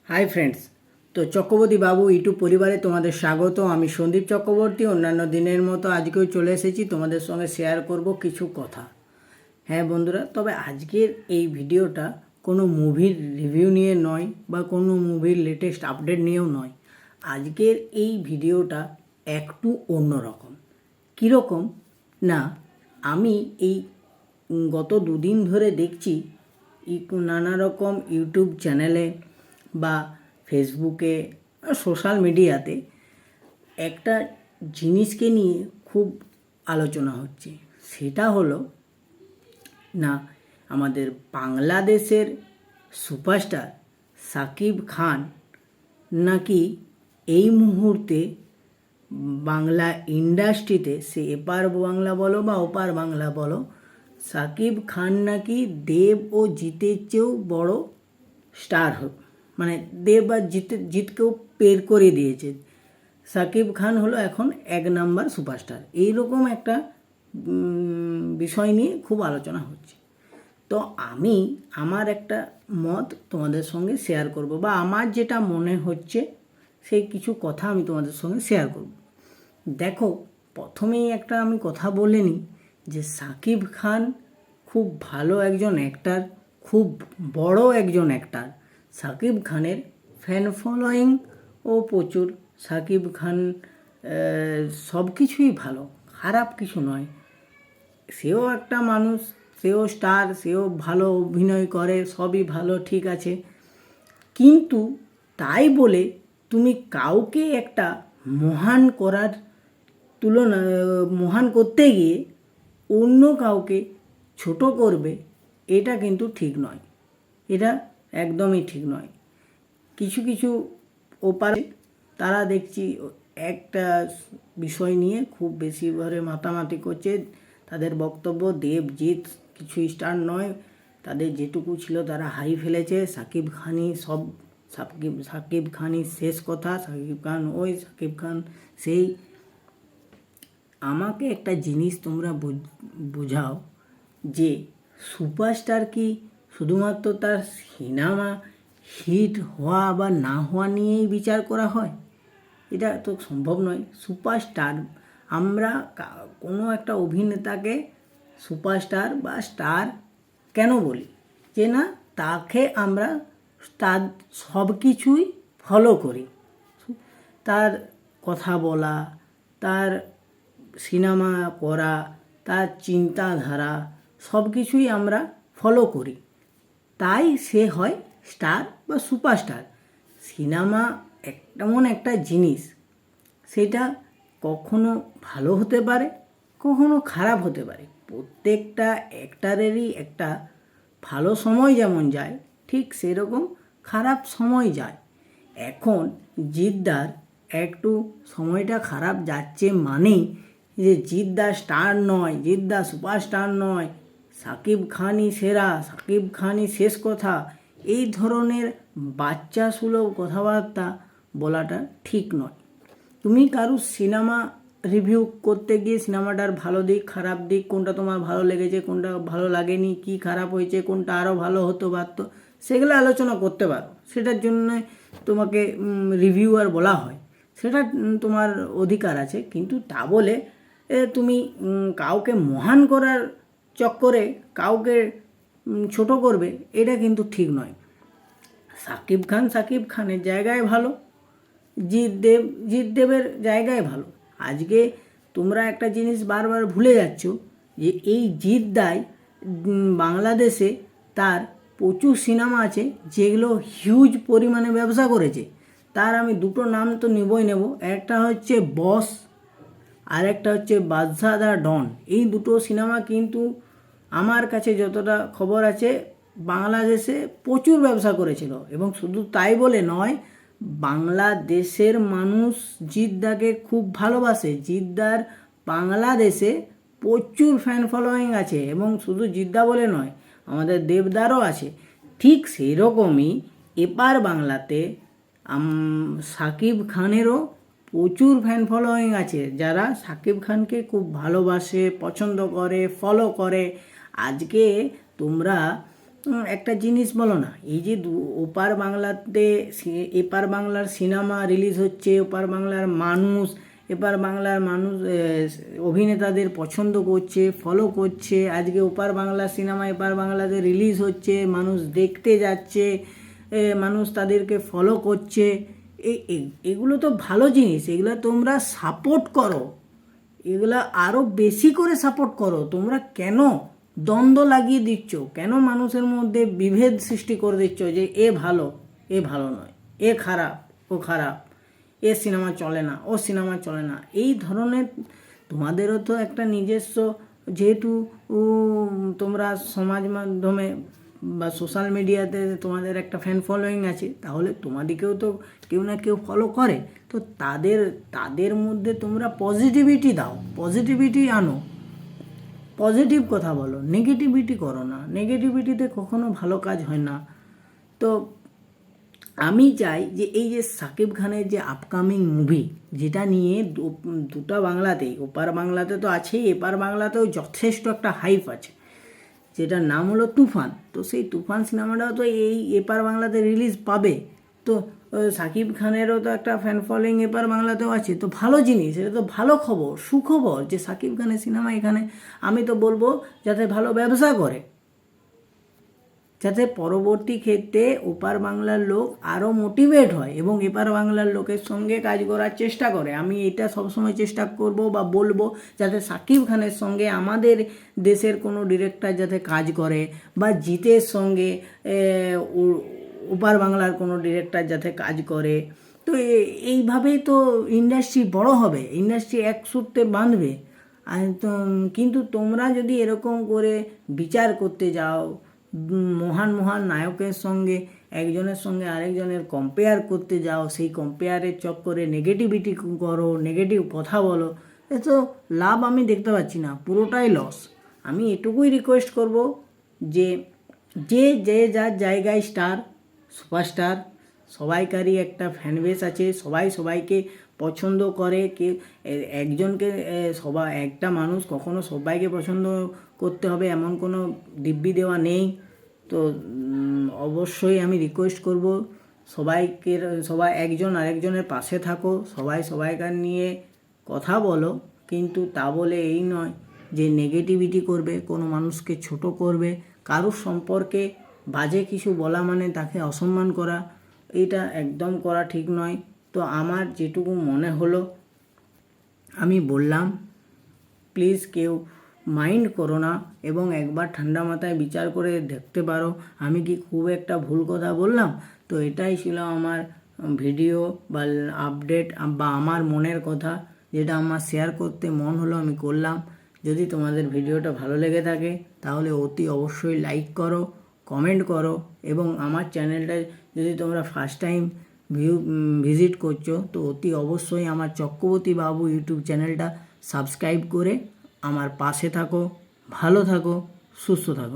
Hi friends, তো চক্রবর্তী বাবু YouTube পরিবারে তোমাদের স্বাগত। আমি সন্দীপ চক্রবর্তী। অন্যান্য দিনের মতো আজকেও চলে এসেছি তোমাদের সঙ্গে শেয়ার করব কিছু কথা। হ্যাঁ বন্ধুরা, তবে আজকের এই ভিডিওটা কোনো মুভির রিভিউ নিয়ে নয় বা কোনো মুভির লেটেস্ট আপডেট নিয়েও নয়। আজকের এই ভিডিওটা একটু অন্যরকম। কীরকম না, আমি এই গত দুদিন ধরে দেখছি নানা রকম ইউটিউব চ্যানেলে বা ফেসবুকে সোশ্যাল মিডিয়াতে একটা জিনিসকে নিয়ে খুব আলোচনা হচ্ছে। সেটা হলো না, আমাদের বাংলাদেশের সুপারস্টার সাকিব খান নাকি এই মুহূর্তে বাংলা ইন্ডাস্ট্রিতে, সে এপার বাংলা বলো বা ওপার বাংলা বলো, সাকিব খান নাকি দেব ও জিতের চেয়েও বড় স্টার মানে দেব আর জিতকেও পের করে দিয়েছে। সাকিব খান হলো এখন 1 নাম্বার সুপারস্টার। এইরকম একটা বিষয় নিয়ে খুব আলোচনা হচ্ছে। তো আমি আমার একটা মত তোমাদের সঙ্গে শেয়ার করব, বা আমার যেটা মনে হচ্ছে সেই কিছু কথা আমি তোমাদের সঙ্গে শেয়ার করব। দেখো, প্রথমেই একটা আমি কথা বলে নিই যে সাকিব খান খুব ভালো একজন অ্যাক্টার, খুব বড় একজন অ্যাক্টার। সাকিব খানের ফ্যান ফলোয়িং ও প্রচুর। সাকিব খান সব কিছুই ভালো, খারাপ কিছু নয়। সেও একটা মানুষ, সেও স্টার, সেও ভালো অভিনয় করে, সবই ভালো, ঠিক আছে। কিন্তু তাই বলে তুমি কাউকে একটা মহান করার তুলনা, মহান করতে গিয়ে অন্য কাউকে ছোট করবে, এটা কিন্তু ঠিক নয়। এটা একদমই ঠিক নয়। কিছু কিছু ওপারে তারা দেখছি একটা বিষয় নিয়ে খুব বেশি ভাবে মাতামাতি করছে। তাদের বক্তব্য দেবজিৎ কিছু স্টার নয়, তাদের যেটুকু ছিল তারা হাই ফেলেছে। সাকিব খানই সব, সাকিব খানই শেষ কথা, সাকিব খান ওই, সাকিব খান সেই। আমাকে একটা জিনিস তোমরা বোঝাও যে সুপারস্টার কি শুধুমাত্র তার সিনেমা হিট হওয়া বা না হওয়া নিয়েই বিচার করা হয়? এটা তো সম্ভব নয়। সুপারস্টার, আমরা কোনো একটা অভিনেতাকে সুপারস্টার বা স্টার কেন বলি? যে না, তাকে আমরা তার সব কিছুই ফলো করি। তার কথা বলা, তার সিনেমা করা, তার চিন্তাধারা, সব কিছুই আমরা ফলো করি, তাই সে হয় স্টার বা সুপারস্টার। সিনেমা এমন একটা জিনিস, সেটা কখনো ভালো হতে পারে, কখনো খারাপ হতে পারে। প্রত্যেকটা অ্যাক্টারেরই একটা ভালো সময় যেমন যায়, ঠিক সেরকম খারাপ সময় যায়। এখন জিদ্দার একটু সময়টা খারাপ যাচ্ছে মানেই যে জিদ্দা স্টার নয়, জিদ্দা সুপারস্টার নয়, সাকিব খানই সেরা, সাকিব খানই শেষ কথা, এই ধরনের বাচ্চা সুলভ কথাবার্তা বলাটা ঠিক নয়। তুমি কারুর সিনেমা রিভিউ করতে গিয়ে সিনেমাটার ভালো দিক, খারাপ দিক, কোনটা তোমার ভালো লেগেছে, কোনটা ভালো লাগেনি, কি খারাপ হয়েছে, কোনটা আরও ভালো হতে পারতো, সেগুলো আলোচনা করতে পারো। সেটার জন্য তোমাকে রিভিউয়ার বলা হয়, সেটা তোমার অধিকার আছে। কিন্তু তা বলে তুমি কাউকে মহান করার চক্করে কাউকে ছোট করবে, এটা কিন্তু ঠিক নয়। সাকিব খান সাকিব খানের জায়গায় ভালো, জিৎ দেবের জায়গায় ভালো। আজকে তোমরা একটা জিনিস বারবার ভুলে যাচ্ছ যে এই জিৎদাই বাংলাদেশে তার প্রচুর সিনেমা আছে যেগুলো হিউজ পরিমাণে ব্যবসা করেছে। তার আমি দুটো নাম তো নেবই নেব, একটা হচ্ছে বস আর একটা হচ্ছে বাদশা দ্য ডন। এই দুটো সিনেমা কিন্তু আমার কাছে যতটা খবর আছে বাংলাদেশে প্রচুর ব্যবসা করেছিল। এবং শুধু তাই বলে নয়, বাংলাদেশের মানুষ জিদ্দাকে খুব ভালোবাসে। জিদ্দার বাংলাদেশে প্রচুর ফ্যান ফলোয়িং আছে, এবং শুধু জিদ্দা বলে নয়, আমাদের দেবদারও আছে। ঠিক সেই রকমই এপার বাংলাতে সাকিব খানেরও প্রচুর ফ্যান ফলোয়িং আছে, যারা সাকিব খানকে খুব ভালোবাসে, পছন্দ করে, ফলো করে। আজকে তোমরা একটা জিনিস বলো না, এই যে ওপার বাংলাতে এপার বাংলার সিনেমা রিলিজ হচ্ছে, ওপার বাংলার মানুষ অভিনেতাদের পছন্দ করছে, ফলো করছে, আজকে ওপার বাংলা সিনেমা এপার বাংলাতে রিলিজ হচ্ছে, মানুষ দেখতে যাচ্ছে, মানুষ তাদেরকে ফলো করছে। এগুলো তো ভালো জিনিস, এগুলো তোমরা সাপোর্ট করো, এগুলো আরও বেশি করে সাপোর্ট করো। তোমরা কেন দ্বন্দ্ব লাগিয়ে দিচ্ছ, কেন মানুষের মধ্যে বিভেদ সৃষ্টি করে দিচ্ছ যে এ ভালো এ ভালো নয়, এ খারাপ ও খারাপ, এ সিনেমা চলে না ও সিনেমা চলে না, এই ধরনের। তোমাদেরও তো একটা নিজস্ব, যেহেতু তোমরা সমাজ মাধ্যমে বা সোশ্যাল মিডিয়াতে তোমাদের একটা ফ্যান ফলোয়িং আছে, তাহলে তোমাদেরকেও তো কেউ না কেউ ফলো করে। তো তাদের মধ্যে তোমরা পজিটিভিটি দাও, পজিটিভিটি আনো, পজিটিভ কথা বলো, নেগেটিভিটি করো না। নেগেটিভিটিতে কখনো ভালো কাজ হয় না। তো আমি চাই যে এই যে সাকিব খানের যে আপকামিং মুভি, যেটা নিয়ে দুটা বাংলাতেই, ওপার বাংলাতে তো আছেই, এপার বাংলাতেও যথেষ্ট একটা হাইপ আছে, যেটার নাম হলো তুফান। তো সেই তুফান সিনেমাটাও তো এই এপার বাংলাতে রিলিজ পাবে। তো সাকিব খানেরও তো একটা ফ্যান ফলোয়িং এপার বাংলাতেও আছে, তো ভালো জিনিস, এটা তো ভালো খবর, সুখবর যে সাকিব খানের সিনেমা এখানে, আমি তো বলবো যাতে ভালো ব্যবসা করে, যাতে পরবর্তী ক্ষেত্রে ওপার বাংলার লোক আরও মোটিভেট হয় এবং এপার বাংলার লোকের সঙ্গে কাজ করার চেষ্টা করে। আমি এটা সবসময় চেষ্টা করব বা বলবো যাতে সাকিব খানের সঙ্গে আমাদের দেশের কোনো ডিরেক্টর যাতে কাজ করে, বা জিতের সঙ্গে ওপার বাংলার কোনো ডিরেক্টর যাতে কাজ করে। তো এইভাবেই তো ইন্ডাস্ট্রি বড় হবে, ইন্ডাস্ট্রি এক সূত্রে বাঁধবে। আর তো কিন্তু তোমরা যদি এরকম করে বিচার করতে যাও, মহান মহান নায়কের সঙ্গে একজনের সঙ্গে আরেকজনের কম্পেয়ার করতে যাও, সেই কম্পেয়ারের চক্করে নেগেটিভিটি করো, নেগেটিভ কথা বলো, এ তো লাভ আমি দেখতে পাচ্ছি না, পুরোটাই লস। আমি এটুকুই রিকোয়েস্ট করব যে যে যার জায়গায় স্টার, সুপারস্টার, সবাইকারই একটা ফ্যানবেস আছে, সবাই সবাইকে পছন্দ করে। একজনকে একটা মানুষ কখনো সবাইকে পছন্দ করতে হবে এমন কোনো দিব্যি দেওয়া নেই। তো অবশ্যই আমি রিকোয়েস্ট করব সবাই একজন আরেকজনের পাশে থাকো, সবাই সবাইকার নিয়ে কথা বলো, কিন্তু তা বলে এই নয় যে নেগেটিভিটি করবে, কোনো মানুষকে ছোট করবে, কারোর সম্পর্কে বাজে কিছু বলা মানে তাকে অসম্মান করা, এটা একদম করা ঠিক নয়। তো আমার যেটুকু মনে হলো আমি বললাম, প্লিজ কেউ মাইন্ড করো না এবং একবার ঠান্ডা মাথায় বিচার করে দেখতে পারো আমি কি খুব একটা ভুল কথা বললাম। তো এটাই ছিল আমার ভিডিও বা আপডেট বা আমার মনের কথা, যেটা আমার শেয়ার করতে মন হলো আমি করলাম। যদি তোমাদের ভিডিওটা ভালো লেগে থাকে তাহলে অতি অবশ্যই লাইক করো, কমেন্ট করো, এবং আমার চ্যানেলটা যদি তোমরা ফার্স্ট টাইম ভিজিট করছো তো অতি অবশ্যই আমার চক্রবর্তী বাবু ইউটিউব চ্যানেলটা সাবস্ক্রাইব করে আমার পাশে থাকো। ভালো থাকো, সুস্থ থাকো।